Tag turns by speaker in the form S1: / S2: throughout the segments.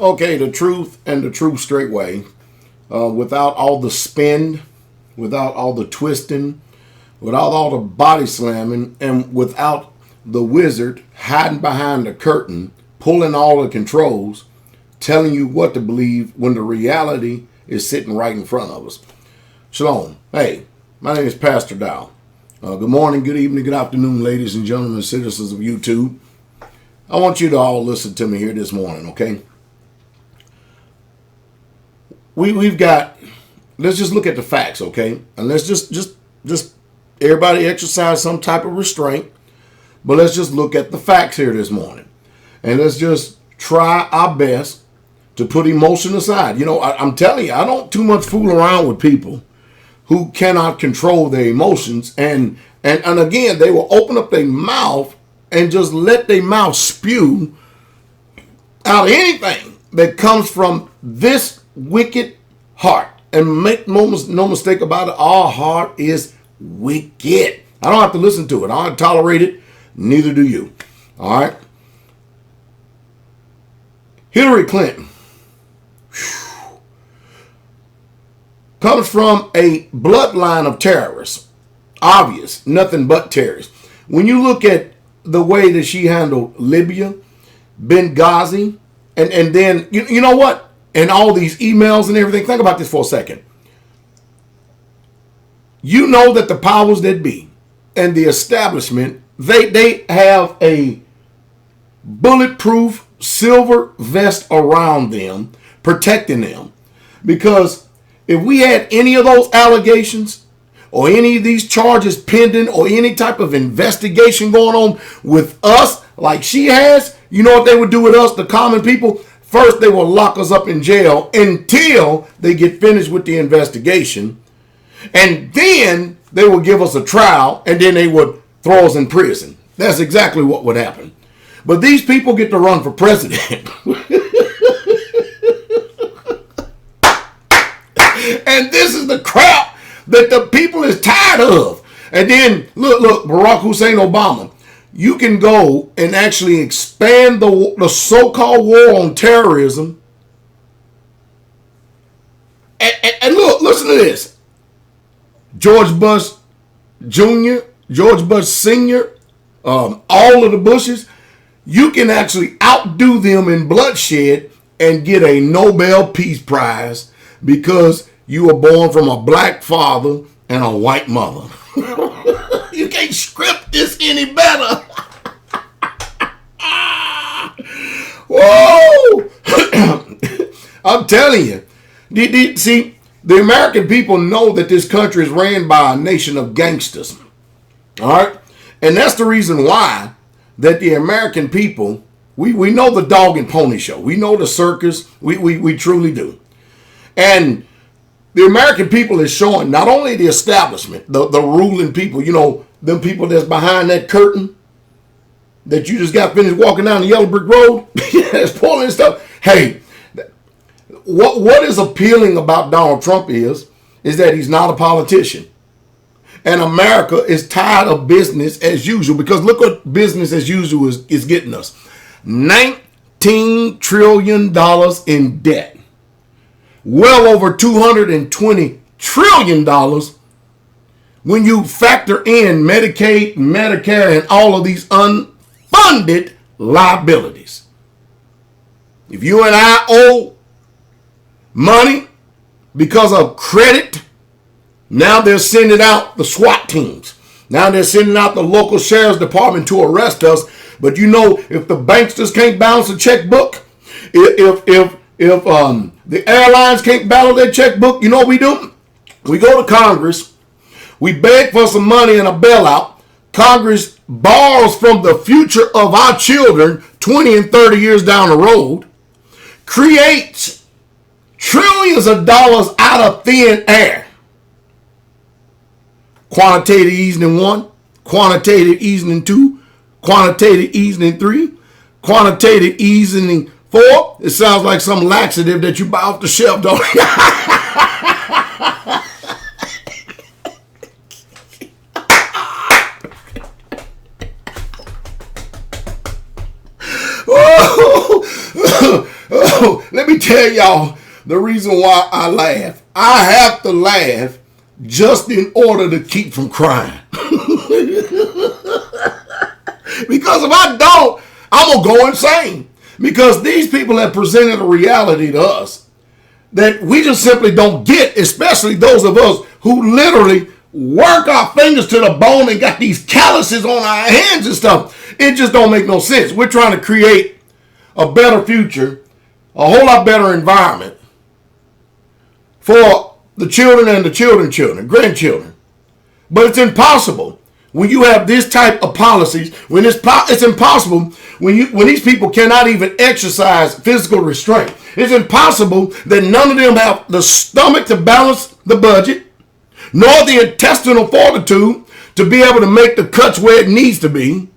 S1: Okay, the truth and the truth straight way, without all the spin, without all the twisting, without all the body slamming, and without the wizard hiding behind the curtain, pulling all the controls, telling you what to believe when the reality is sitting right in front of us. Shalom. Hey, my name is Pastor Dow. Good morning, good evening, good afternoon, ladies and gentlemen, citizens of YouTube. I want you to all listen to me here this morning, okay? We've got, let's just look at the facts, okay? And let's just everybody exercise some type of restraint, but let's just look at the facts here this morning. And let's just try our best to put emotion aside. You know, I'm telling you, I don't too much fool around with people who cannot control their emotions. And again, they will open up their mouth and just let their mouth spew out anything that comes from this wicked heart. And make no mistake about it, our heart is wicked. I don't have to listen to it. I don't tolerate it. Neither do you. All right. Hillary Clinton comes from a bloodline of terrorists. Obvious. Nothing but terrorists. When you look at the way that she handled Libya, Benghazi, and then, you know what? And all these emails and everything. Think about this for a second. You know that the powers that be and the establishment, they have a bulletproof silver vest around them, protecting them. Because if we had any of those allegations or any of these charges pending or any type of investigation going on with us like she has, you know what they would do with us, the common people? First, they will lock us up in jail until they get finished with the investigation. And then they will give us a trial, and then they would throw us in prison. That's exactly what would happen. But these people get to run for president. And this is the crap that the people is tired of. And then, look, Barack Hussein Obama. You can go and actually expand the so-called war on terrorism. And look, listen to this. George Bush Jr., George Bush Sr., all of the Bushes, you can actually outdo them in bloodshed and get a Nobel Peace Prize because you were born from a black father and a white mother. You can't script this any better. Whoa! I'm telling you. See, the American people know that this country is ran by a nation of gangsters. All right? And that's the reason why that the American people, we know the dog and pony show. We know the circus. We truly do. And the American people is showing not only the establishment, the ruling people, you know, them people that's behind that curtain that you just got finished walking down the yellow brick road, that's pulling stuff. Hey, what is appealing about Donald Trump is that he's not a politician. And America is tired of business as usual, because look what business as usual is getting us. $19 trillion in debt. Well over $220 trillion when you factor in Medicaid, Medicare, and all of these unfunded liabilities. If you and I owe money because of credit, now they're sending out the SWAT teams. Now they're sending out the local sheriff's department to arrest us. But you know, if the banksters can't balance a checkbook, if the airlines can't balance their checkbook, you know what we do? We go to Congress. We beg for some money and a bailout. Congress borrows from the future of our children 20 and 30 years down the road, creates trillions of dollars out of thin air. Quantitative easing in 1, quantitative easing in 2, quantitative easing in 3, quantitative easing in 4. It sounds like some laxative that you buy off the shelf, don't it? tell y'all the reason why I laugh. I have to laugh just in order to keep from crying. Because if I don't, I'm going to go insane. Because these people have presented a reality to us that we just simply don't get, especially those of us who literally work our fingers to the bone and got these calluses on our hands and stuff. It just don't make no sense. We're trying to create a better future, a whole lot better environment for the children and the children, grandchildren. But it's impossible when you have this type of policies. When it's impossible when these people cannot even exercise physical restraint. It's impossible that none of them have the stomach to balance the budget, nor the intestinal fortitude to be able to make the cuts where it needs to be.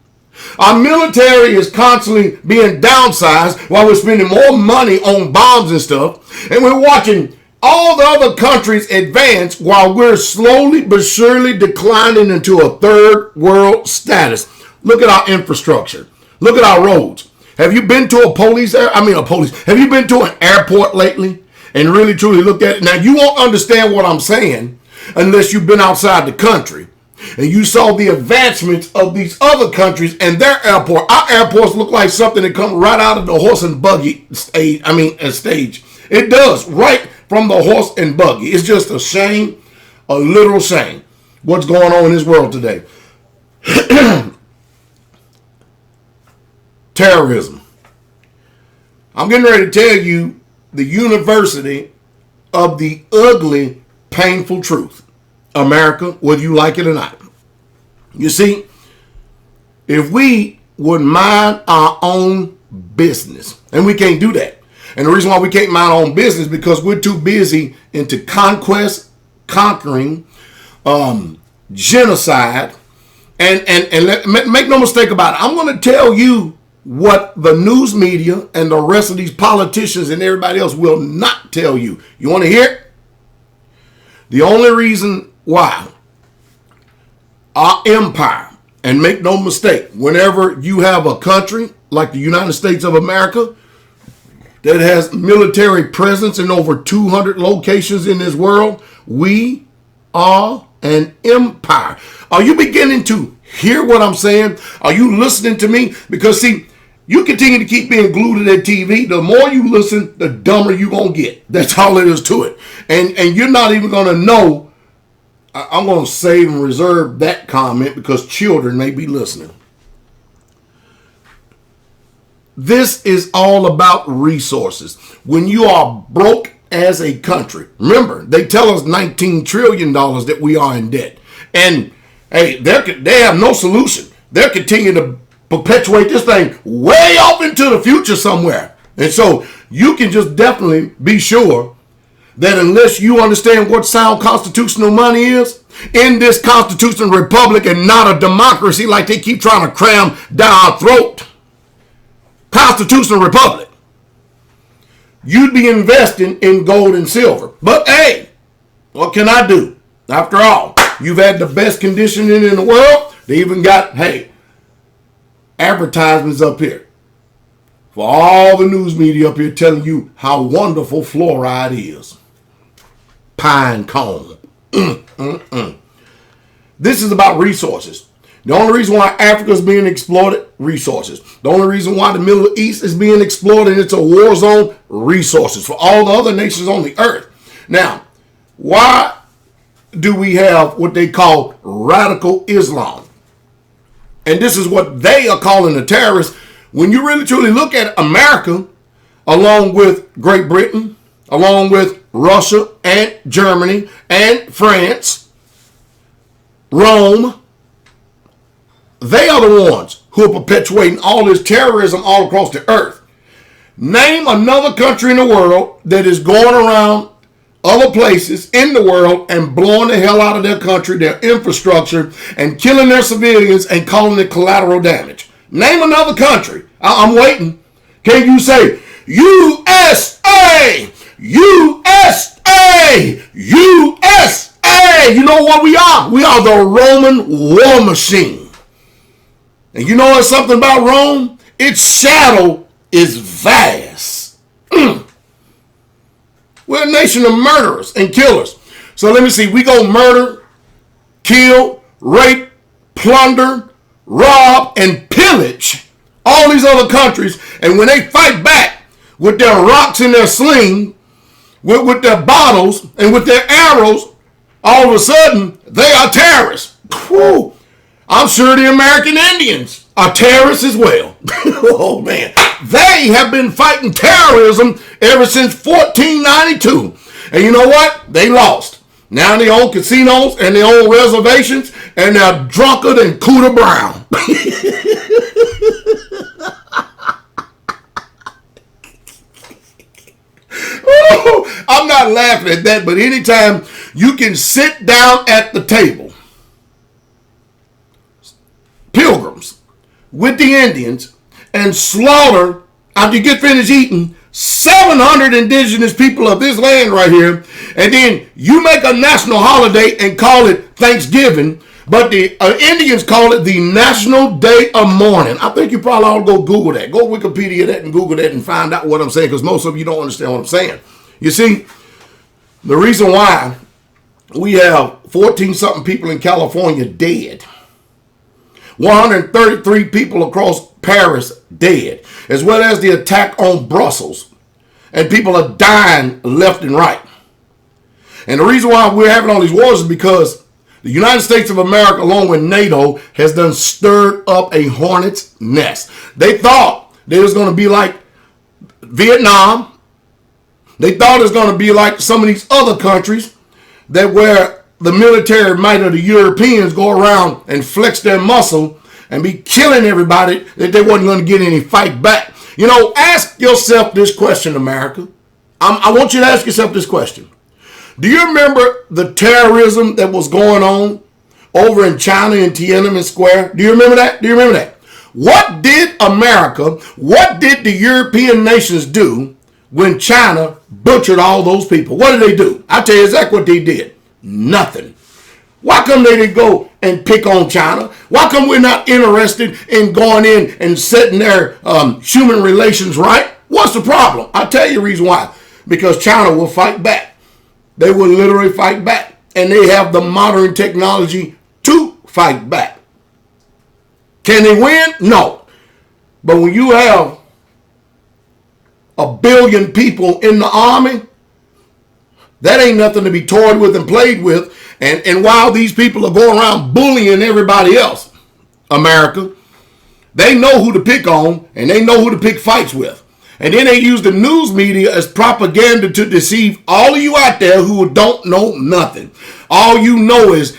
S1: Our military is constantly being downsized while we're spending more money on bombs and stuff. And we're watching all the other countries advance while we're slowly but surely declining into a third world status. Look at our infrastructure. Look at our roads. Have you been to have you been to an airport lately and really truly looked at it? Now, you won't understand what I'm saying unless you've been outside the country and you saw the advancements of these other countries and their airport. Our airports look like something that comes right out of the horse and buggy stage. It does, right from the horse and buggy. It's just a shame, a literal shame, what's going on in this world today. Terrorism. I'm getting ready to tell you the university of the ugly, painful truth. America, whether you like it or not. You see, if we would mind our own business, and we can't do that. And the reason why we can't mind our own business is because we're too busy into conquest, conquering, genocide, and make no mistake about it. I'm going to tell you what the news media and the rest of these politicians and everybody else will not tell you. You want to hear it? The only reason why our empire, and make no mistake, whenever you have a country like the United States of America that has military presence in over 200 locations in this world, we are an empire. Are you beginning to hear what I'm saying? Are you listening to me? Because see, you continue to keep being glued to that TV. The more you listen, the dumber you're going to get. That's all it is to it. And you're not even going to know. I'm going to save and reserve that comment because children may be listening. This is all about resources. When you are broke as a country, remember, they tell us $19 trillion that we are in debt. And, hey, they have no solution. They'll continue to perpetuate this thing way off into the future somewhere. And so you can just definitely be sure that unless you understand what sound constitutional money is, in this constitutional republic and not a democracy like they keep trying to cram down our throat, constitutional republic, you'd be investing in gold and silver. But hey, what can I do? After all, you've had the best conditioning in the world. They even got, advertisements up here for all the news media up here telling you how wonderful fluoride is. Pine cone. This is about resources. The only reason why Africa is being exploited, resources. The only reason why the Middle East is being exploited and it's a war zone, resources for all the other nations on the earth. Now, why do we have what they call radical Islam? And this is what they are calling the terrorists. When you really truly look at America, along with Great Britain, along with Russia and Germany and France, Rome, they are the ones who are perpetuating all this terrorism all across the earth. Name another country in the world that is going around other places in the world and blowing the hell out of their country, their infrastructure, and killing their civilians and calling it collateral damage. Name another country. I'm waiting. Can you say USA? USA! USA! You know what we are? We are the Roman war machine. And you know something about Rome? Its shadow is vast. We're a nation of murderers and killers. So let me see. We go murder, kill, rape, plunder, rob, and pillage all these other countries. And when they fight back with their rocks in their sling, with their bottles, and with their arrows, all of a sudden, they are terrorists. Whew. I'm sure the American Indians are terrorists as well. Oh, man. They have been fighting terrorism ever since 1492. And you know what? They lost. Now they own casinos and they own reservations, and they're drunker than Cooter Brown. Oh, I'm not laughing at that, but anytime you can sit down at the table, pilgrims, with the Indians, and slaughter, after you get finished eating, 700 indigenous people of this land right here, and then you make a national holiday and call it Thanksgiving, but the Indians call it the National Day of Mourning. I think you probably ought to go Google that. Go Wikipedia that and Google that and find out what I'm saying, because most of you don't understand what I'm saying. You see, the reason why we have 14-something people in California dead, 133 people across Paris dead, as well as the attack on Brussels, and people are dying left and right. And the reason why we're having all these wars is because the United States of America, along with NATO, has done stirred up a hornet's nest. They thought they was going to be like Vietnam. They thought it was going to be like some of these other countries that where the military might of the Europeans go around and flex their muscle and be killing everybody, that they wasn't going to get any fight back. You know, ask yourself this question, America. I want you to ask yourself this question. Do you remember the terrorism that was going on over in China in Tiananmen Square? Do you remember that? Do you remember that? What did America, what did the European nations do when China butchered all those people? What did they do? I'll tell you exactly what they did. Nothing. Why come they didn't go and pick on China? Why come we're not interested in going in and setting their human relations right? What's the problem? I'll tell you the reason why. Because China will fight back. They will literally fight back. And they have the modern technology to fight back. Can they win? No. But when you have 1 billion people in the army, that ain't nothing to be toyed with and played with. And while these people are going around bullying everybody else, America, they know who to pick on and they know who to pick fights with. And then they use the news media as propaganda to deceive all of you out there who don't know nothing. All you know is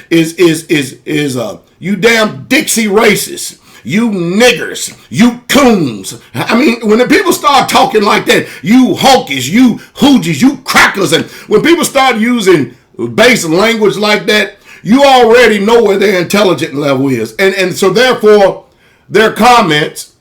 S1: you damn Dixie racists, you niggers, you coons. I mean, when the people start talking like that, you honkies, you hoogies, you crackers, and when people start using basic language like that, you already know where their intelligence level is. And so therefore, their comments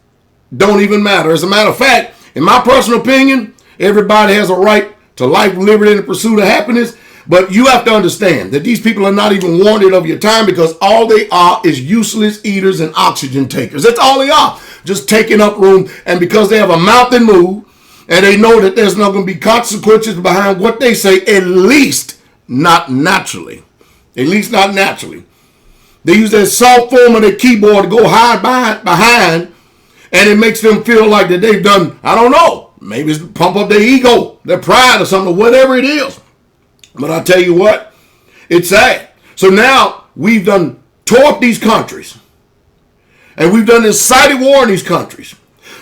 S1: don't even matter. As a matter of fact, in my personal opinion, everybody has a right to life, liberty, and the pursuit of happiness. But you have to understand that these people are not even wanted of your time, because all they are is useless eaters and oxygen takers. That's all they are. Just taking up room. And because they have a mouth and move, and they know that there's not going to be consequences behind what they say, at least not naturally. At least not naturally. They use that soft form of their keyboard to go hide behind, and it makes them feel like that they've done, I don't know, maybe it's to pump up their ego, their pride or something, whatever it is. But I tell you what, it's sad. So now we've done tore up these countries, and we've done incited war in these countries.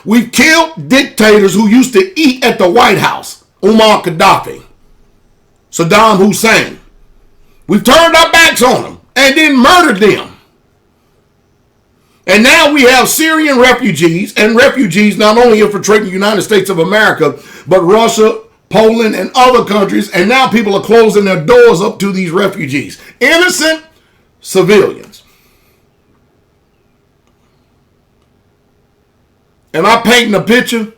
S1: We've killed dictators who used to eat at the White House. Umar Gaddafi, Saddam Hussein. We've turned our backs on them and then murdered them. And now we have Syrian refugees, and refugees not only infiltrating the United States of America, but Russia, Poland, and other countries. And now people are closing their doors up to these refugees. Innocent civilians. Am I painting a picture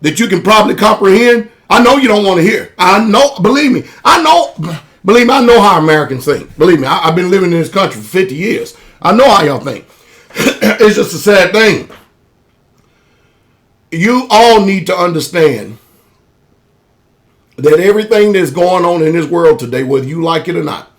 S1: that you can probably comprehend? I know you don't want to hear. I know, believe me, I know how Americans think. Believe me, I've been living in this country for 50 years. I know how y'all think. It's just a sad thing. You all need to understand that everything that's going on in this world today, whether you like it or not,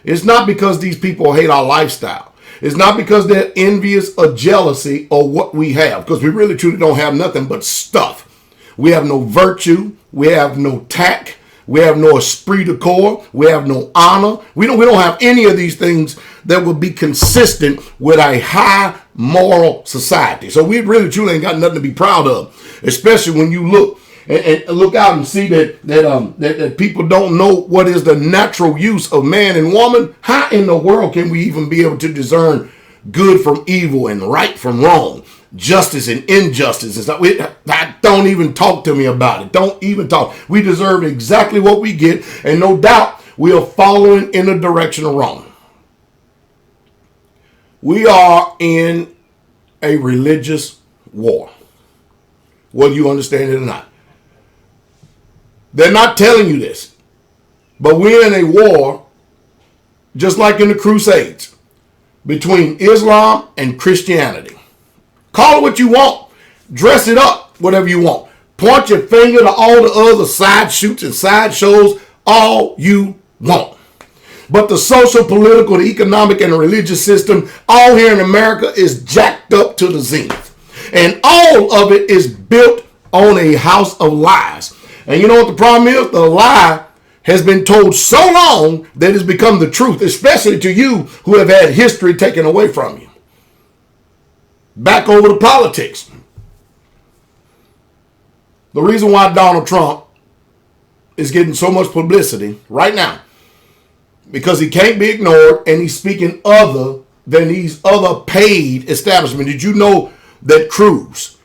S1: it's not because these people hate our lifestyle. It's not because they're envious or jealousy or what we have, because we really truly don't have nothing but stuff. We have no virtue. We have no tact. We have no esprit de corps. We have no honor. We don't have any of these things that would be consistent with a high moral society. So we really truly ain't got nothing to be proud of, especially when you look and look out and see that people don't know what is the natural use of man and woman. How in the world can we even be able to discern good from evil and right from wrong, justice and injustice? And stuff? Don't even talk to me about it. Don't even talk. We deserve exactly what we get, and no doubt we are following in the direction of wrong. We are in a religious war, whether you understand it or not. They're not telling you this, but we're in a war, just like in the Crusades, between Islam and Christianity. Call it what you want. Dress it up, whatever you want. Point your finger to all the other side shoots and side shows all you want. But the social, political, the economic, and the religious system, all here in America, is jacked up to the zenith. And all of it is built on a house of lies. And you know what the problem is? The lie has been told so long that it's become the truth, especially to you who have had history taken away from you. Back over to politics. The reason why Donald Trump is getting so much publicity right now, because he can't be ignored, and he's speaking other than these other paid establishments. Did you know that Cruz,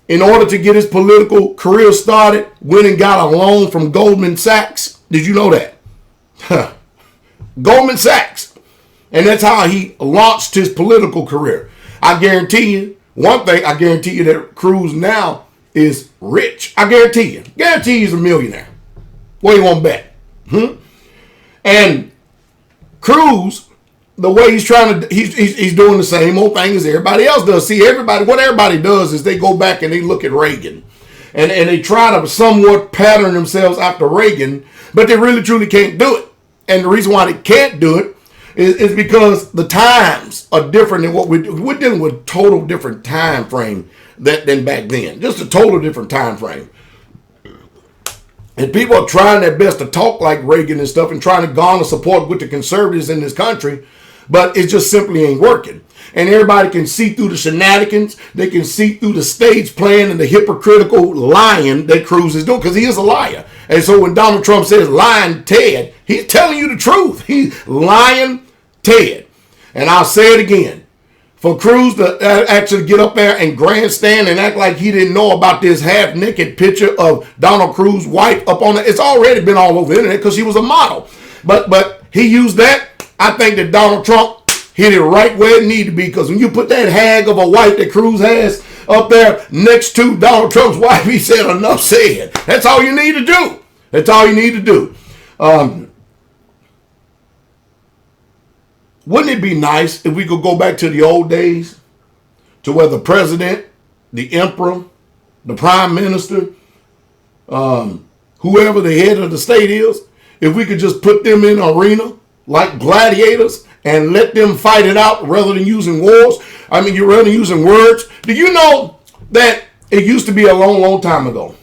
S1: in order to get his political career started, went and got a loan from Goldman Sachs? Did you know that? Goldman Sachs. And that's how he launched his political career. I guarantee you, one thing, I guarantee you that Cruz now is rich. I guarantee you. Guarantee he's a millionaire. What do you want to bet? And Cruz, the way he's trying to, he's doing the same old thing as everybody else does. See, what everybody does is they go back and they look at Reagan. And they try to somewhat pattern themselves after Reagan, but they really truly can't do it. And the reason why they can't do it is because the times are different than what we're dealing with. A total different time frame than back then. Just a total different time frame. And people are trying their best to talk like Reagan and stuff and trying to garner support with the conservatives in this country, but it just simply ain't working. And everybody can see through the shenanigans. They can see through the stage plan and the hypocritical lying that Cruz is doing, because he is a liar. And so when Donald Trump says lying Ted, he's telling you the truth. He's lying Ted. And I'll say it again. For Cruz to actually get up there and grandstand and act like he didn't know about this half-naked picture of Donald Cruz's wife up on it, it's already been all over the internet because she was a model. But he used that. I think that Donald Trump hit it right where it needed to be, because when you put that hag of a wife that Cruz has up there next to Donald Trump's wife, he said, enough said. That's all you need to do. That's all you need to do. Wouldn't it be nice if we could go back to the old days, to where the president, the emperor, the prime minister, whoever the head of the state is, if we could just put them in an arena like gladiators and let them fight it out rather than using wars? I mean, you're rather using words. Do you know that it used to be a long, long time ago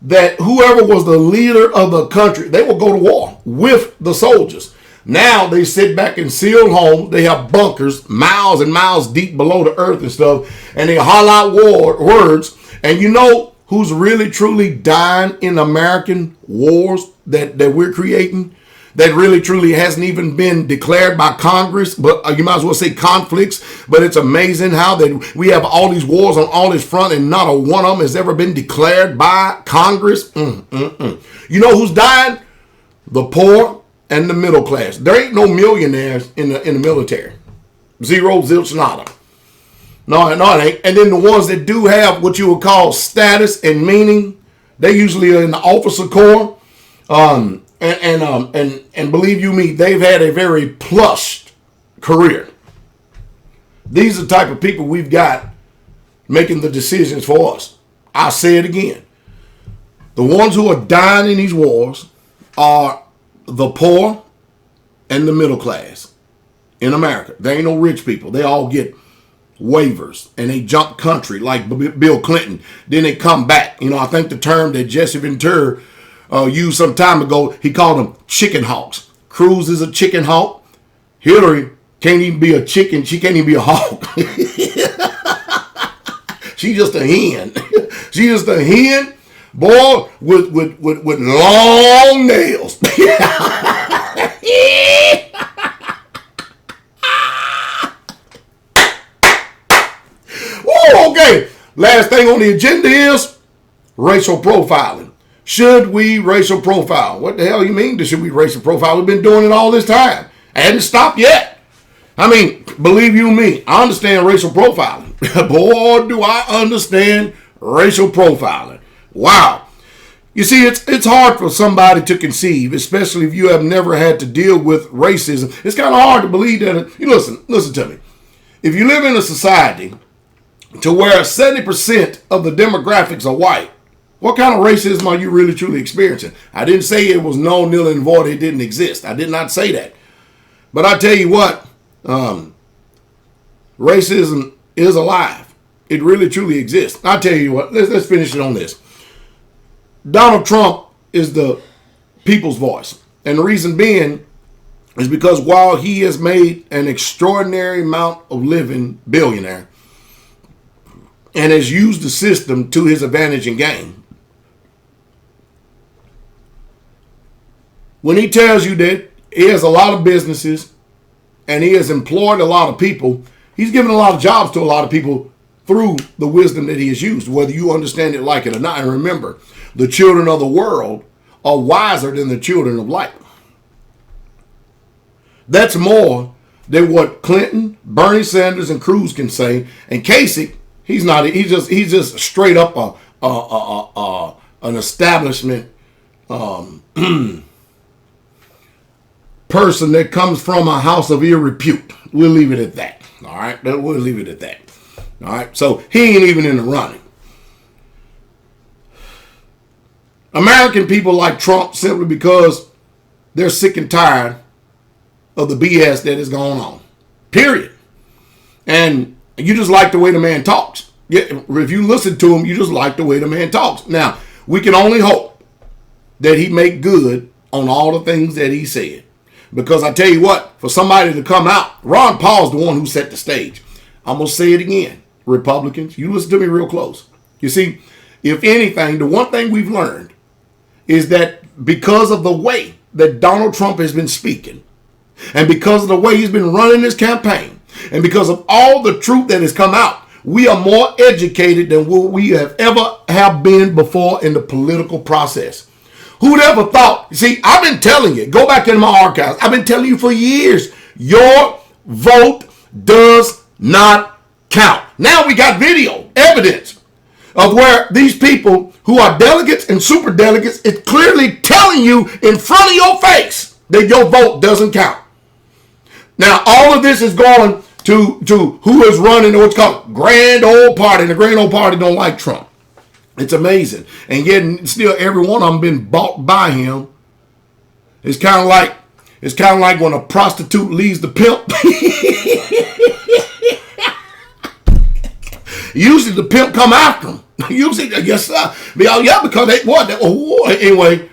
S1: that whoever was the leader of the country, they would go to war with the soldiers? Now they sit back in sealed homes. They have bunkers miles and miles deep below the earth and stuff, and they holler out words. And you know who's really truly dying in American wars that we're creating, that really truly hasn't even been declared by Congress, but you might as well say conflicts. But it's amazing how that we have all these wars on all this front, and not a one of them has ever been declared by Congress. You know who's dying? The poor and the middle class. There ain't no millionaires in the military. Zero, zilch, nada. No, it ain't. And then the ones that do have what you would call status and meaning, they usually are in the officer corps. And believe you me, they've had a very plush career. These are the type of people we've got making the decisions for us. I'll say it again. The ones who are dying in these wars are the poor and the middle class in America. There ain't no rich people. They all get waivers and they jump country like Bill Clinton. Then they come back. You know, I think the term that Jesse Ventura used some time ago, he called them chicken hawks. Cruz is a chicken hawk. Hillary can't even be a chicken. She can't even be a hawk. She's just a hen. She's just a hen, boy, with long nails. Whoa, okay. Last thing on the agenda is racial profiling. Should we racial profile? What the hell you mean? Should we racial profile? We've been doing it all this time. I hadn't stopped yet. I mean, believe you me, I understand racial profiling. Boy, do I understand racial profiling. Wow. You see, it's hard for somebody to conceive, especially if you have never had to deal with racism. It's kind of hard to believe that. You listen to me. If you live in a society to where 70% of the demographics are white, what kind of racism are you really truly experiencing? I didn't say it was no, nil, and void. It didn't exist. I did not say that. But I tell you what, racism is alive. It really truly exists. I tell you what, let's finish it on this. Donald Trump is the people's voice. And the reason being is because while he has made an extraordinary amount of living billionaire and has used the system to his advantage and gain, when he tells you that he has a lot of businesses and he has employed a lot of people, he's given a lot of jobs to a lot of people through the wisdom that he has used, whether you understand it, like it or not. And remember, the children of the world are wiser than the children of light. That's more than what Clinton, Bernie Sanders, and Cruz can say. And Kasich, he's just straight up an establishment person that comes from a house of ill repute. We'll leave it at that. All right, we'll leave it at that. All right, so he ain't even in the running. American people like Trump simply because they're sick and tired of the BS that is going on. Period. And you just like the way the man talks. If you listen to him, you just like the way the man talks. Now, we can only hope that he make good on all the things that he said. Because I tell you what, for somebody to come out, Ron Paul's the one who set the stage. I'm going to say it again. Republicans, you listen to me real close. You see, if anything, the one thing we've learned is that because of the way that Donald Trump has been speaking, and because of the way he's been running his campaign, and because of all the truth that has come out, we are more educated than what we have ever have been before in the political process. Who'd ever thought? You see, I've been telling you, go back into my archives. I've been telling you for years, your vote does not count. Now we got video evidence of where these people who are delegates and super delegates, it's clearly telling you in front of your face that your vote doesn't count. Now, all of this is going to who is running what's called Grand Old Party. And the Grand Old Party don't like Trump. It's amazing. And yet still every one of them been bought by him. It's kind of like when a prostitute leaves the pimp. Usually the pimp come after him. Usually, yes, sir. Yeah, because they what? Anyway.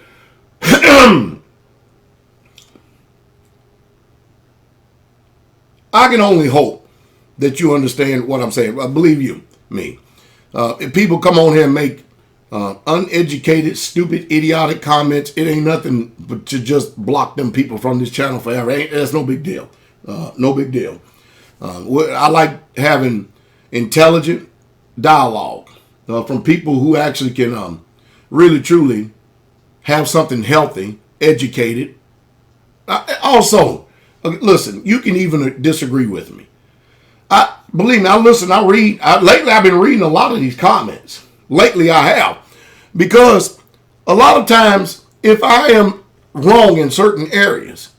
S1: I can only hope that you understand what I'm saying. Believe you me. If people come on here and make uneducated, stupid, idiotic comments, it ain't nothing but to just block them people from this channel forever. That's no big deal. No big deal. I like having intelligent dialogue from people who actually can really, truly have something healthy, educated. Also, listen, you can even disagree with me. Believe me, I listen, I read. Lately, I've been reading a lot of these comments. Lately, I have. Because a lot of times, if I am wrong in certain areas,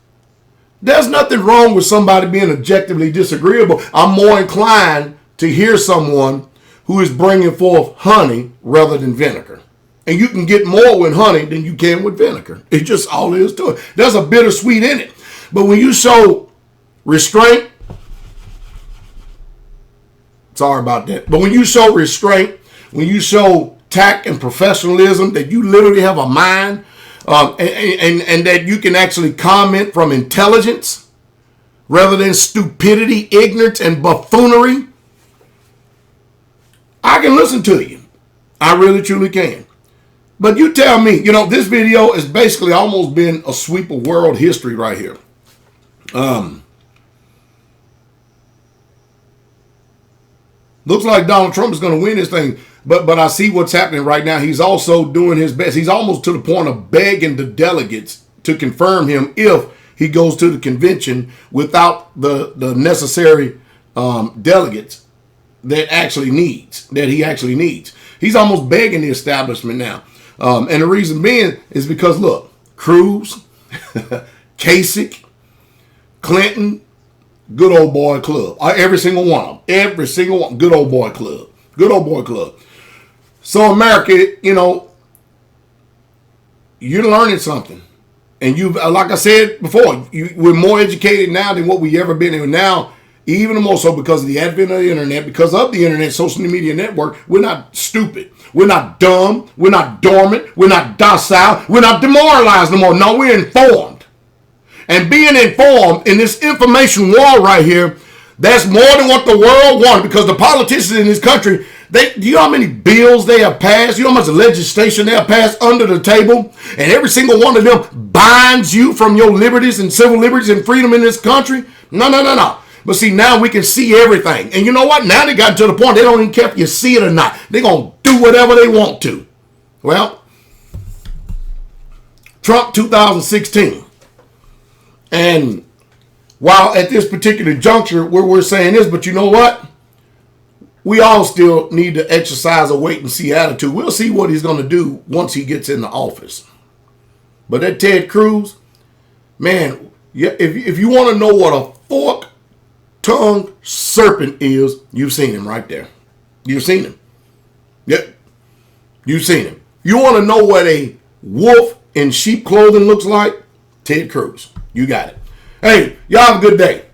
S1: there's nothing wrong with somebody being objectively disagreeable. I'm more inclined to hear someone who is bringing forth honey rather than vinegar. And you can get more with honey than you can with vinegar. It's just all there is to it. There's a bittersweet in it. But when you show restraint, sorry about that. But when you show restraint, when you show tact and professionalism, that you literally have a mind, and that you can actually comment from intelligence rather than stupidity, ignorance, and buffoonery, I can listen to you. I really, truly can. But you tell me, this video has basically almost been a sweep of world history right here. Looks like Donald Trump is going to win this thing. But I see what's happening right now. He's also doing his best. He's almost to the point of begging the delegates to confirm him if he goes to the convention without the necessary delegates that he actually needs. He's almost begging the establishment now. And the reason being is because, look, Cruz, Kasich, Clinton, good old boy club. Every single one of them. Every single one. Good old boy club. Good old boy club. So America, you're learning something. And like I said before, we're more educated now than what we ever been. And now, even more so because of the advent of the internet, because of the internet, social media network, we're not stupid. We're not dumb. We're not dormant. We're not docile. We're not demoralized no more. No, we're informed. And being informed in this information war right here, that's more than what the world wanted, because the politicians in this country, do you know how many bills they have passed? You know how much legislation they have passed under the table? And every single one of them binds you from your liberties and civil liberties and freedom in this country? No. But see, now we can see everything. And you know what? Now they got to the point they don't even care if you see it or not. They're going to do whatever they want to. Well, Trump 2016. And while at this particular juncture we're saying this, but you know what? We all still need to exercise a wait and see attitude. We'll see what he's going to do once he gets in the office. But that Ted Cruz, man, if you want to know what a fork-tongued serpent is, you've seen him right there. You've seen him. Yep. You've seen him. You want to know what a wolf in sheep clothing looks like? Ted Cruz. You got it. Hey, y'all have a good day.